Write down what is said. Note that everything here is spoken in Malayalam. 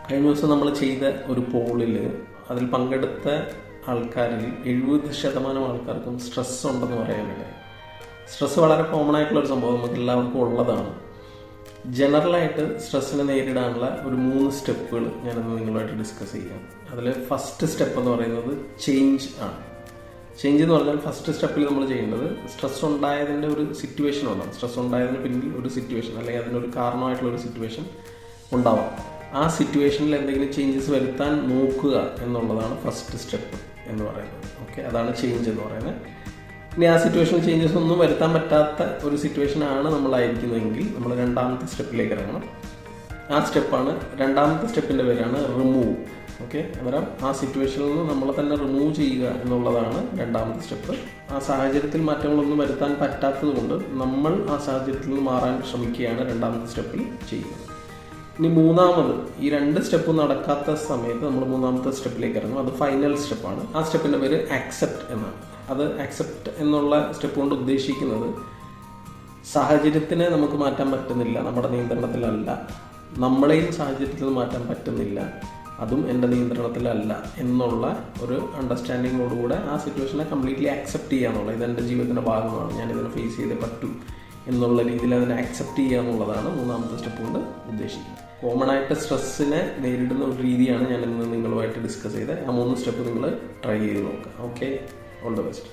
കഴിഞ്ഞ ദിവസം നമ്മൾ ചെയ്ത ഒരു പോളിൽ അതിൽ പങ്കെടുത്ത ആൾക്കാരിൽ 70% ആൾക്കാർക്കും സ്ട്രെസ് ഉണ്ടെന്ന് പറയാനില്ല. സ്ട്രെസ് വളരെ കോമൺ ആയിട്ടുള്ള ഒരു സംഭവം നമുക്ക് എല്ലാവർക്കും ഉള്ളതാണ്. ജനറലായിട്ട് സ്ട്രെസ്സിനെ നേരിടാനുള്ള ഒരു 3 സ്റ്റെപ്പുകൾ ഞാനിന്ന് നിങ്ങളുമായിട്ട് ഡിസ്കസ് ചെയ്യാം. അതിൽ ഫസ്റ്റ് സ്റ്റെപ്പ് എന്ന് പറയുന്നത് ചേഞ്ച് ആണ്. ചേഞ്ച് എന്ന് പറഞ്ഞാൽ ഫസ്റ്റ് സ്റ്റെപ്പിൽ നമ്മൾ ചെയ്യേണ്ടത് സ്ട്രെസ് ഉണ്ടായതിൻ്റെ ഒരു സിറ്റുവേഷൻ ഉണ്ടാകും. സ്ട്രെസ് ഉണ്ടായതിന് പിന്നിൽ ഒരു സിറ്റുവേഷൻ അല്ലെങ്കിൽ അതിനൊരു കാരണമായിട്ടുള്ള ഒരു സിറ്റുവേഷൻ ഉണ്ടാവാം. ആ സിറ്റുവേഷനിൽ എന്തെങ്കിലും ചേഞ്ചസ് വരുത്താൻ നോക്കുക എന്നുള്ളതാണ് ഫസ്റ്റ് സ്റ്റെപ്പ് എന്ന് പറയുന്നത്. ഓക്കെ, അതാണ് ചേഞ്ച് എന്ന് പറയുന്നത്. ഇനി ആ സിറ്റുവേഷനിൽ ചേഞ്ചസ് ഒന്നും വരുത്താൻ പറ്റാത്ത ഒരു സിറ്റുവേഷനാണ് നമ്മളായിരിക്കുന്നതെങ്കിൽ നമ്മൾ രണ്ടാമത്തെ സ്റ്റെപ്പിലേക്ക് ഇറങ്ങണം. ആ സ്റ്റെപ്പാണ്, രണ്ടാമത്തെ സ്റ്റെപ്പിൻ്റെ പേരാണ് റിമൂവ്. ഓക്കെ, അന്നേരം ആ സിറ്റുവേഷനിൽ നിന്ന് നമ്മളെ തന്നെ റിമൂവ് ചെയ്യുക എന്നുള്ളതാണ് രണ്ടാമത്തെ സ്റ്റെപ്പ്. ആ സാഹചര്യത്തിൽ മാറ്റങ്ങളൊന്നും വരുത്താൻ പറ്റാത്തത് കൊണ്ട് നമ്മൾ ആ സാഹചര്യത്തിൽ നിന്ന് മാറാൻ ശ്രമിക്കുകയാണ് രണ്ടാമത്തെ സ്റ്റെപ്പിൽ ചെയ്യുന്നത്. ഇനി മൂന്നാമത്, ഈ 2 സ്റ്റെപ്പ് നടക്കാത്ത സമയത്ത് നമ്മൾ മൂന്നാമത്തെ സ്റ്റെപ്പിലേക്ക് ഇറങ്ങും. അത് ഫൈനൽ സ്റ്റെപ്പാണ്. ആ സ്റ്റെപ്പിൻ്റെ പേര് ആക്സെപ്റ്റ് എന്നാണ്. അത് ആക്സെപ്റ്റ് എന്നുള്ള സ്റ്റെപ്പ് കൊണ്ട് ഉദ്ദേശിക്കുന്നത് സാഹചര്യത്തിനെ നമുക്ക് മാറ്റാൻ പറ്റുന്നില്ല, നമ്മുടെ നിയന്ത്രണത്തിലല്ല, നമ്മളെയും സാഹചര്യത്തിൽ മാറ്റാൻ പറ്റുന്നില്ല, അതും എൻ്റെ നിയന്ത്രണത്തിലല്ല എന്നുള്ള ഒരു അണ്ടർസ്റ്റാൻഡിങ്ങോടുകൂടെ ആ സിറ്റുവേഷനെ കംപ്ലീറ്റ്ലി ആക്സെപ്റ്റ് ചെയ്യുക എന്നുള്ളത്. ഇതെൻ്റെ ജീവിതത്തിൻ്റെ ഭാഗമാണ്, ഞാനിതിനെ ഫേസ് ചെയ്തേ പറ്റൂ എന്നുള്ള രീതിയിൽ അതിനെ ആക്സെപ്റ്റ് ചെയ്യുക എന്നുള്ളതാണ് മൂന്നാമത്തെ സ്റ്റെപ്പ് കൊണ്ട് ഉദ്ദേശിക്കുന്നത്. കോമൺ ആയിട്ട് സ്ട്രെസ്സിനെ നേരിടുന്ന ഒരു രീതിയാണ് ഞാൻ ഇന്ന് നിങ്ങളുമായിട്ട് ഡിസ്കസ് ചെയ്തത്. ആ 3 സ്റ്റെപ്പ് നിങ്ങൾ ട്രൈ ചെയ്ത് നോക്കുക. Okay, all the best.